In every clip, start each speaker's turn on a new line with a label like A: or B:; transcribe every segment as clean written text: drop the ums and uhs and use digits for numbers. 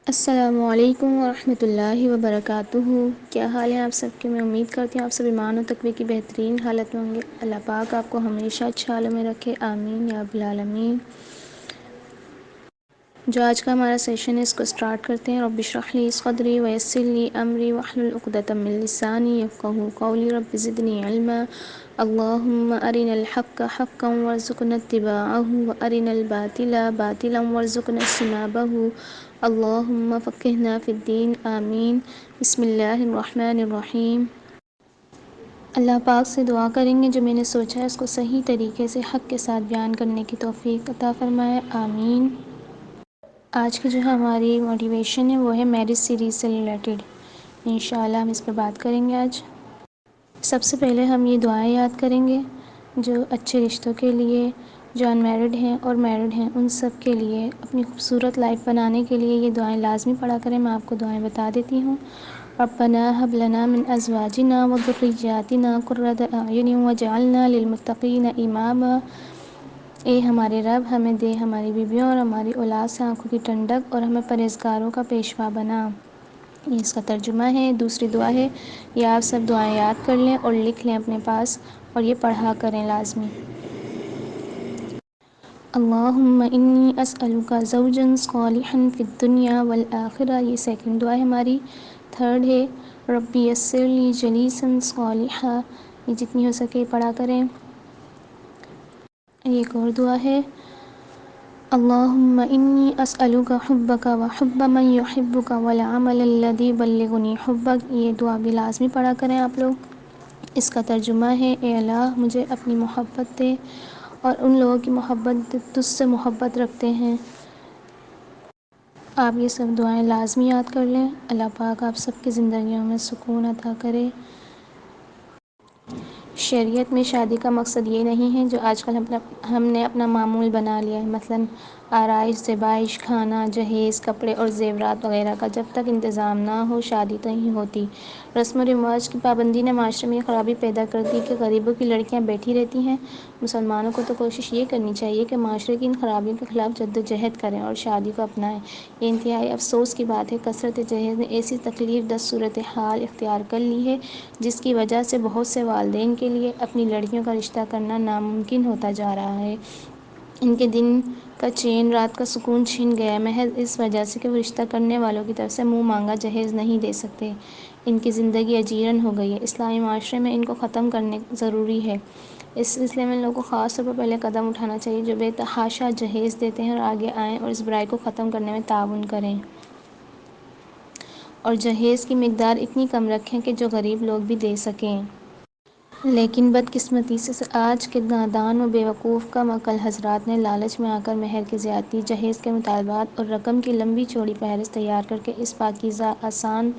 A: السلام علیکم ورحمۃ اللہ وبرکاتہ۔ کیا حال ہے آپ سب کے؟ میں امید کرتی ہوں آپ سب ایمان و تقوی کی بہترین حالت میں ہوں گے۔ اللہ پاک آپ کو ہمیشہ اچھے حالوں میں رکھے، آمین یا رب العالمین۔ جو آج کا ہمارا سیشن ہے اس کو سٹارٹ کرتے ہیں۔ رب اشرح لی صدری ویسر لی امری واحلل عقدۃ من لسانی یفقہوا قولی، رب زدنی علما، اللہم ارنا الحق حقا وارزقنا اتباعہ وارنا الباطل باطلا وارزقنا اجتنابہ، اللہم فقہنا فی الدین، آمین۔ بسم اللہ الرحمن الرحیم۔ اللہ پاک سے دعا کریں گے جو میں نے سوچا ہے اس کو صحیح طریقے سے حق کے ساتھ بیان کرنے کی توفیق عطا فرمائے، آمین۔ آج کی جو ہماری موٹیویشن ہے وہ ہے میرج سیریز سے ریلیٹڈ، انشاءاللہ ہم اس پہ بات کریں گے آج۔ سب سے پہلے ہم یہ دعائیں یاد کریں گے جو اچھے رشتوں کے لیے، جو ان میرڈ ہیں اور میرڈ ہیں ان سب کے لیے، اپنی خوبصورت لائف بنانے کے لیے یہ دعائیں لازمی پڑھا کریں۔ میں آپ کو دعائیں بتا دیتی ہوں۔ ربنا هب لنا من ازواجنا وذرياتنا قرة اعين واجعلنا للمتقين اماما۔ اے ہمارے رب، ہمیں دے ہماری بیویوں اور ہماری اولاد سے آنکھوں کی ٹھنڈک اور ہمیں پرہیزگاروں کا پیشوا بنا۔ یہ اس کا ترجمہ ہے۔ دوسری دعا ہے، یہ آپ سب دعائیں یاد کر لیں اور لکھ لیں اپنے پاس اور یہ پڑھا کریں لازمی۔ اللہم انی اسألک زوجا صالحا فی الدنیا والآخرہ، یہ سیکنڈ دعا ہے ہماری۔ تھرڈ ہے ربی یسر لی جلیسا صالحا، یہ جتنی ہو سکے پڑھا کریں۔ ایک اور دعا ہے، اللہم انی اسألک حبک وحب من یحبک والعمل الذی یبلغنی حبک، یہ دعا بھی لازمی پڑھا کریں آپ لوگ۔ اس کا ترجمہ ہے، اے اللہ مجھے اپنی محبت دے اور ان لوگوں کی محبت تجھ سے محبت رکھتے ہیں۔ آپ یہ سب دعائیں لازمی یاد کر لیں۔ اللہ پاک آپ سب کی زندگیوں میں سکون عطا کرے۔ شریعت میں شادی کا مقصد یہ نہیں ہے جو آج کل ہم نے اپنا معمول بنا لیا ہے، مثلاً آرائش، زیبائش، کھانا، جہیز، کپڑے اور زیورات وغیرہ کا جب تک انتظام نہ ہو شادی نہیں ہوتی۔ رسم و رواج کی پابندی نے معاشرے میں یہ خرابی پیدا کر دی کہ غریبوں کی لڑکیاں بیٹھی رہتی ہیں۔ مسلمانوں کو تو کوشش یہ کرنی چاہیے کہ معاشرے کی ان خرابیوں کے خلاف جدوجہد کریں اور شادی کو اپنائیں۔ یہ انتہائی افسوس کی بات ہے، کثرت جہیز نے ایسی تکلیف دہ صورتحال اختیار کر لی ہے جس کی وجہ سے بہت سے والدین کے لیے اپنی لڑکیوں کا رشتہ کرنا ناممکن ہوتا جا رہا ہے۔ ان کے دن کا چین، رات کا سکون چھن گیا ہے، محض اس وجہ سے کہ وہ رشتہ کرنے والوں کی طرف سے منہ مانگا جہیز نہیں دے سکتے۔ ان کی زندگی اجیرن ہو گئی ہے۔ اسلامی معاشرے میں ان کو ختم کرنے ضروری ہے۔ اس سلسلے میں ان لوگوں کو خاص طور پر پہلے قدم اٹھانا چاہیے جو بے تحاشا جہیز دیتے ہیں، اور آگے آئیں اور اس برائی کو ختم کرنے میں تعاون کریں اور جہیز کی مقدار اتنی کم رکھیں کہ جو غریب لوگ بھی دے سکیں۔ لیکن بدقسمتی سے آج کے نادان و بیوقوف کم عقل حضرات نے لالچ میں آ کر مہر کی زیادتی، جہیز کے مطالبات اور رقم کی لمبی چوڑی فہرست تیار کر کے اس پاکیزہ آسان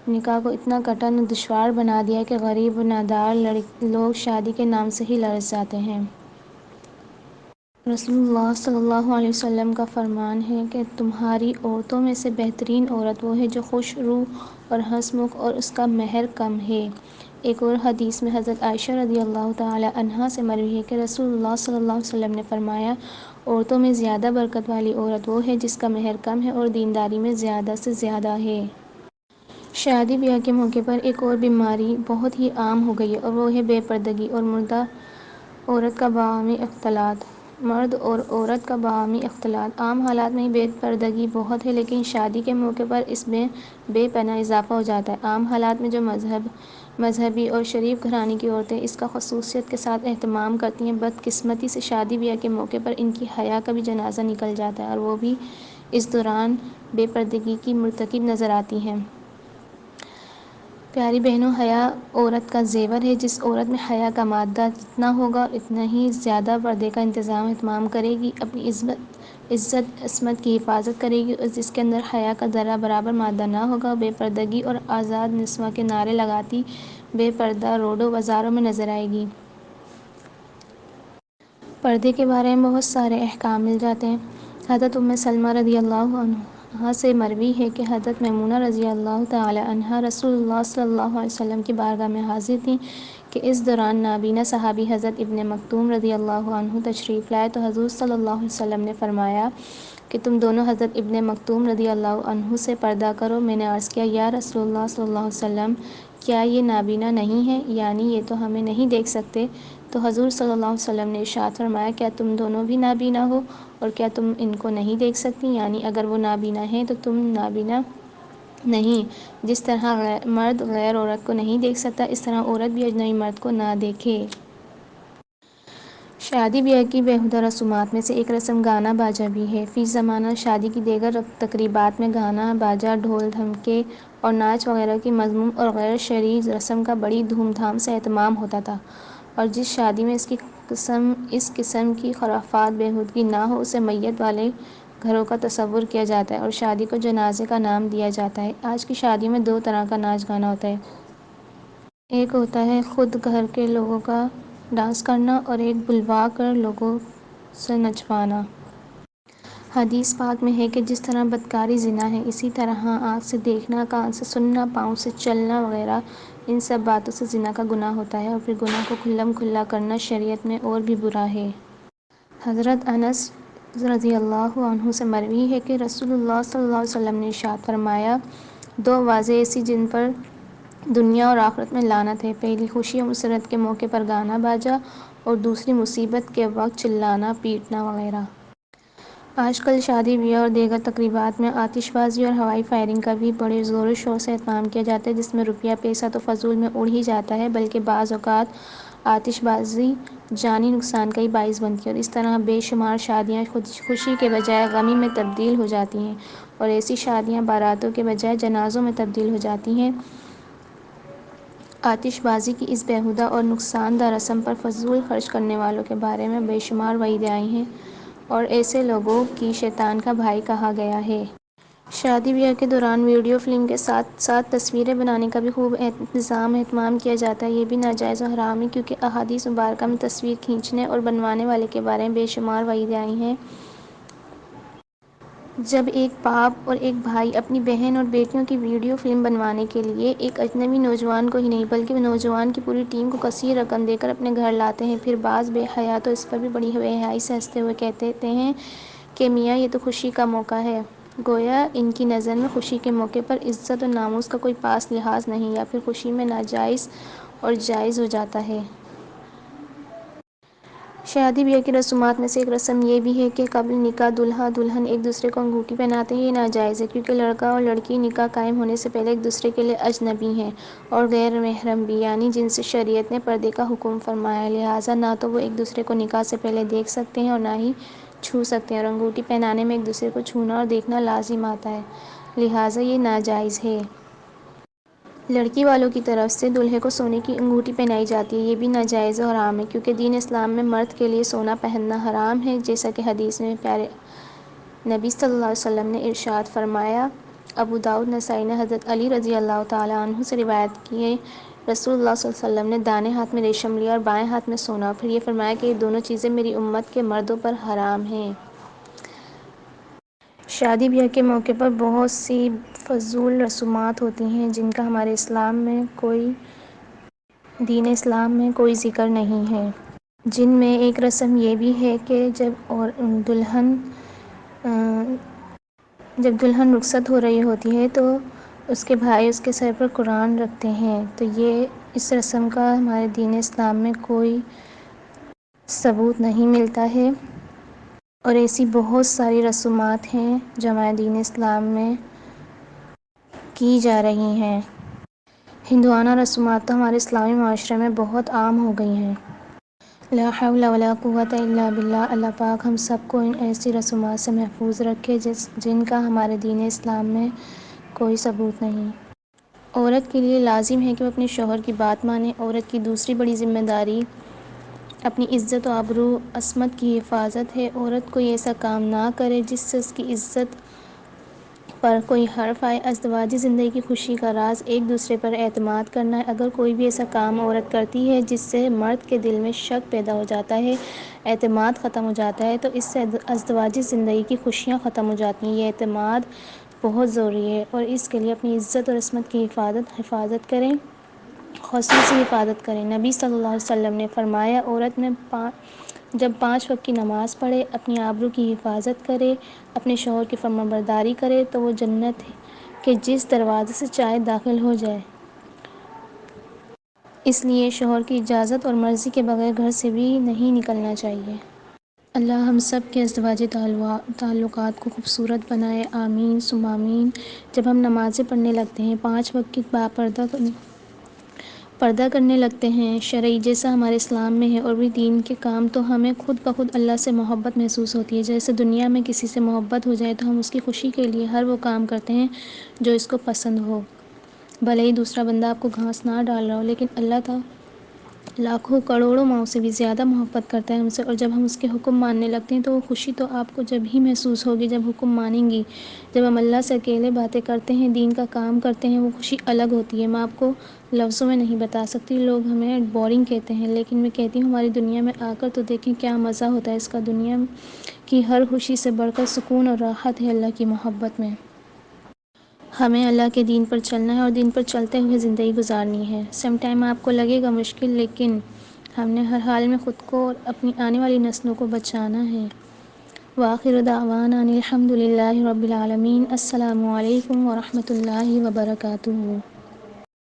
A: نکاح کو اتنا کٹن و دشوار بنا دیا کہ غریب و نادار لوگ شادی کے نام سے ہی لرز جاتے ہیں۔ رسول اللہ صلی اللہ علیہ وسلم کا فرمان ہے کہ تمہاری عورتوں میں سے بہترین عورت وہ ہے جو خوش روح اور ہنس مکھ اور اس کا مہر کم ہے۔ ایک اور حدیث میں حضرت عائشہ رضی اللہ تعالی عنہا سے مروی ہے کہ رسول اللہ صلی اللہ علیہ وسلم نے فرمایا، عورتوں میں زیادہ برکت والی عورت وہ ہے جس کا مہر کم ہے اور دینداری میں زیادہ سے زیادہ ہے۔ شادی بیاہ کے موقع پر ایک اور بیماری بہت ہی عام ہو گئی ہے اور وہ ہے بے پردگی اور مردہ عورت کا باہمی اختلاط۔ مرد اور عورت کا باہمی اختلاط عام حالات میں بے پردگی بہت ہے، لیکن شادی کے موقع پر اس میں بے پناہ اضافہ ہو جاتا ہے۔ عام حالات میں جو مذہبی اور شریف گھرانے کی عورتیں اس کا خصوصیت کے ساتھ اہتمام کرتی ہیں، بدقسمتی سے شادی بیاہ کے موقع پر ان کی حیا کا بھی جنازہ نکل جاتا ہے اور وہ بھی اس دوران بے پردگی کی مرتکب نظر آتی ہیں۔ پیاری بہنوں، حیا عورت کا زیور ہے۔ جس عورت میں حیا کا مادہ جتنا ہوگا اتنا ہی زیادہ پردے کا انتظام اہتمام کرے گی، اپنی عزت عصمت کی حفاظت کرے گی، اور جس کے اندر حیا کا ذرہ برابر مادہ نہ ہوگا، بے پردگی اور آزاد نسواں کے نعرے لگاتی بے پردہ روڈوں بازاروں میں نظر آئے گی۔ پردے کے بارے میں بہت سارے احکام مل جاتے ہیں۔ حضرت ام سلمہ رضی اللہ عنہا سے مروی ہے کہ حضرت میمونہ رضی اللہ تعالی عنہا رسول اللہ صلی اللہ علیہ وسلم کی بارگاہ میں حاضر تھیں کہ اس دوران نابینا صحابی حضرت ابن مکتوم رضی اللہ عنہ تشریف لائے تو حضور صلی اللہ علیہ وسلم نے فرمایا، کہ تم دونوں حضرت ابن مکتوم رضی اللہ عنہ سے پردہ کرو۔ میں نے عرض کیا یا رسول اللہ صلی اللہ علیہ وسلم، کیا یہ نابینا نہیں ہیں؟ یعنی یہ تو ہمیں نہیں دیکھ سکتے۔ تو حضور صلی اللہ علیہ وسلم نے ارشاد فرمایا، کیا تم دونوں بھی نابینا ہو اور کیا تم ان کو نہیں دیکھ سکتی؟ یعنی اگر وہ نابینا ہیں تو تم نابینا نہیں۔ جس طرح مرد غیر عورت کو نہیں دیکھ سکتا، اس طرح عورت بھی اجنبی مرد کو نہ دیکھے۔ شادی بیاہ کی بیہودہ رسومات میں سے ایک رسم گانا باجا بھی ہے۔ فی زمانہ شادی کی دیگر تقریبات میں گانا باجا، ڈھول دھمکے اور ناچ وغیرہ کی مذموم اور غیر شرعی رسم کا بڑی دھوم دھام سے اہتمام ہوتا تھا، اور جس شادی میں اس قسم کی خرافات بیہودگی نہ ہو اسے میت والے گھروں کا تصور کیا جاتا ہے اور شادی کو جنازے کا نام دیا جاتا ہے۔ آج کی شادیوں میں دو طرح کا ناچ گانا ہوتا ہے۔ ایک ہوتا ہے خود گھر کے لوگوں کا ڈانس کرنا اور ایک بلوا کر لوگوں سے نچوانا۔ حدیث پاک میں ہے کہ جس طرح بدکاری زنا ہے، اسی طرح آنکھ سے دیکھنا، کان سے سننا، پاؤں سے چلنا وغیرہ ان سب باتوں سے زنا کا گناہ ہوتا ہے، اور پھر گناہ کو کھلم کھلا کرنا شریعت میں اور بھی برا ہے۔ حضرت انس رضی اللہ عنہ سے مروی ہے کہ رسول اللہ صلی اللہ علیہ وسلم نے ارشاد فرمایا، دو آوازیں ایسی جن پر دنیا اور آخرت میں لعنت ہے، پہلی خوشی و مسرت کے موقع پر گانا باجا اور دوسری مصیبت کے وقت چلانا پیٹنا وغیرہ۔ آج کل شادی بیاہ اور دیگر تقریبات میں آتش بازی اور ہوائی فائرنگ کا بھی بڑے زور و شور سے اہتمام کیا جاتا ہے، جس میں روپیہ پیسہ تو فضول میں اڑ ہی جاتا ہے، بلکہ بعض اوقات آتش بازی جانی نقصان کا ہی باعث بنتی ہے، اور اس طرح بے شمار شادیاں خوشی کے بجائے غمی میں تبدیل ہو جاتی ہیں، اور ایسی شادیاں باراتوں کے بجائے جنازوں میں تبدیل ہو جاتی ہیں۔ آتش بازی کی اس بیہودہ اور نقصان دہ رسم پر فضول خرچ کرنے والوں کے بارے میں بے شمار وعیدیں آئی ہیں، اور ایسے لوگوں کی شیطان کا بھائی کہا گیا ہے۔ شادی بیاہ کے دوران ویڈیو فلم کے ساتھ ساتھ تصویریں بنانے کا بھی خوب اہتمام کیا جاتا ہے۔ یہ بھی ناجائز و حرام ہے، کیونکہ احادیث مبارکہ میں تصویر کھینچنے اور بنوانے والے کے بارے میں بے شمار وعیدیں آئی ہیں۔ جب ایک باپ اور ایک بھائی اپنی بہن اور بیٹیوں کی ویڈیو فلم بنوانے کے لیے ایک اجنبی نوجوان کو ہی نہیں بلکہ نوجوان کی پوری ٹیم کو کثیر رقم دے کر اپنے گھر لاتے ہیں، پھر بعض بے حیا تو اس پر بھی بڑی بے حیائی سے ہنستے ہوئے کہتے ہیں کہ میاں یہ تو خوشی کا موقع ہے، گویا ان کی نظر میں خوشی کے موقع پر عزت و ناموس کا کوئی پاس لحاظ نہیں، یا پھر خوشی میں ناجائز اور جائز ہو جاتا ہے۔ شادی بیاہ کی رسومات میں سے ایک رسم یہ بھی ہے کہ قبل نکاح دولہا دلہن ایک دوسرے کو انگوٹھی پہناتے ہیں۔ یہ ناجائز ہے، کیونکہ لڑکا اور لڑکی نکاح قائم ہونے سے پہلے ایک دوسرے کے لیے اجنبی ہیں اور غیر محرم بھی، یعنی جن سے شریعت نے پردے کا حکم فرمایا ہے، لہٰذا نہ تو وہ ایک دوسرے کو نکاح سے پہلے دیکھ سکتے ہیں اور نہ ہی چھو سکتے ہیں، اور انگوٹھی پہنانے میں ایک دوسرے کو چھونا اور دیکھنا لازم آتا ہے، لہٰذا یہ ناجائز ہے۔ لڑکی والوں کی طرف سے دولہے کو سونے کی انگوٹھی پہنائی جاتی ہے، یہ بھی ناجائز و حرام ہے، کیونکہ دین اسلام میں مرد کے لیے سونا پہننا حرام ہے، جیسا کہ حدیث میں پیارے نبی صلی اللہ علیہ وسلم نے ارشاد فرمایا۔ ابو داؤد نسائی نے حضرت علی رضی اللہ تعالیٰ عنہ سے روایت کی ہے، رسول اللہ صلی اللہ علیہ وسلم نے دائیں ہاتھ میں ریشم لیا اور بائیں ہاتھ میں سونا، پھر یہ فرمایا کہ یہ دونوں چیزیں میری امت کے مردوں پر حرام ہیں۔ شادی بیاہ کے موقع پر بہت سی فضول رسومات ہوتی ہیں جن کا ہمارے دین اسلام میں کوئی ذکر نہیں ہے۔ جن میں ایک رسم یہ بھی ہے کہ جب دلہن رخصت ہو رہی ہوتی ہے تو اس کے بھائی اس کے سر پر قرآن رکھتے ہیں، تو اس رسم کا ہمارے دین اسلام میں کوئی ثبوت نہیں ملتا ہے، اور ایسی بہت ساری رسومات ہیں جو ہمارے دین اسلام میں کی جا رہی ہیں۔ ہندوانہ رسومات تو ہمارے اسلامی معاشرے میں بہت عام ہو گئی ہیں۔ لا حول ولا قوة الا باللہ۔ اللہ پاک ہم سب کو ان ایسی رسومات سے محفوظ رکھے جن کا ہمارے دین اسلام میں کوئی ثبوت نہیں۔ عورت کے لیے لازم ہے کہ وہ اپنے شوہر کی بات مانے۔ عورت کی دوسری بڑی ذمہ داری اپنی عزت و آبرو و عصمت کی حفاظت ہے۔ عورت کوئی ایسا کام نہ کرے جس سے اس کی عزت پر کوئی حرف آئے۔ ازدواجی زندگی کی خوشی کا راز ایک دوسرے پر اعتماد کرنا ہے۔ اگر کوئی بھی ایسا کام عورت کرتی ہے جس سے مرد کے دل میں شک پیدا ہو جاتا ہے، اعتماد ختم ہو جاتا ہے، تو اس سے ازدواجی زندگی کی خوشیاں ختم ہو جاتی ہیں۔ یہ اعتماد بہت ضروری ہے، اور اس کے لیے اپنی عزت اور عصمت کی حفاظت کریں، خصوصی حفاظت کریں۔ نبی صلی اللہ علیہ وسلم نے فرمایا، عورت میں جب 5 وقت کی نماز پڑھے، اپنی آبرو کی حفاظت کرے، اپنے شوہر کی فرمانبرداری کرے تو وہ جنت کے جس دروازے سے چاہے داخل ہو جائے۔ اس لیے شوہر کی اجازت اور مرضی کے بغیر گھر سے بھی نہیں نکلنا چاہیے۔ اللہ ہم سب کے ازدواجی تعلقات کو خوبصورت بنائے، آمین ثم آمین۔ جب ہم نمازیں پڑھنے لگتے ہیں، 5 وقت کی پردہ کرنے لگتے ہیں شرعی جیسا ہمارے اسلام میں ہے، اور بھی دین کے کام، تو ہمیں خود بخود اللہ سے محبت محسوس ہوتی ہے۔ جیسے دنیا میں کسی سے محبت ہو جائے تو ہم اس کی خوشی کے لیے ہر وہ کام کرتے ہیں جو اس کو پسند ہو، بھلے ہی دوسرا بندہ آپ کو گھاس نہ ڈال رہا ہو، لیکن اللہ تعالیٰ لاکھوں کروڑوں ماؤں سے بھی زیادہ محبت کرتا ہے ہم سے، اور جب ہم اس کے حکم ماننے لگتے ہیں تو وہ خوشی تو آپ کو جب ہی محسوس ہوگی جب حکم مانیں گی۔ جب ہم اللہ سے اکیلے باتیں کرتے ہیں، دین کا کام کرتے ہیں، وہ خوشی الگ ہوتی ہے۔ میں آپ کو لفظوں میں نہیں بتا سکتی، لوگ ہمیں بورنگ کہتے ہیں، لیکن میں کہتی ہوں ہماری دنیا میں آ کر تو دیکھیں کیا مزہ ہوتا ہے اس کا۔ دنیا کی ہر خوشی سے بڑھ کر سکون اور راحت ہے اللہ کی محبت میں۔ ہمیں اللہ کے دین پر چلنا ہے اور دین پر چلتے ہوئے زندگی گزارنی ہے۔ سم ٹائم آپ کو لگے گا مشکل، لیکن ہم نے ہر حال میں خود کو اور اپنی آنے والی نسلوں کو بچانا ہے۔ وآخر دعوانا ان الحمد للہ رب العالمین۔ السلام علیکم ورحمۃ اللہ وبرکاتہ۔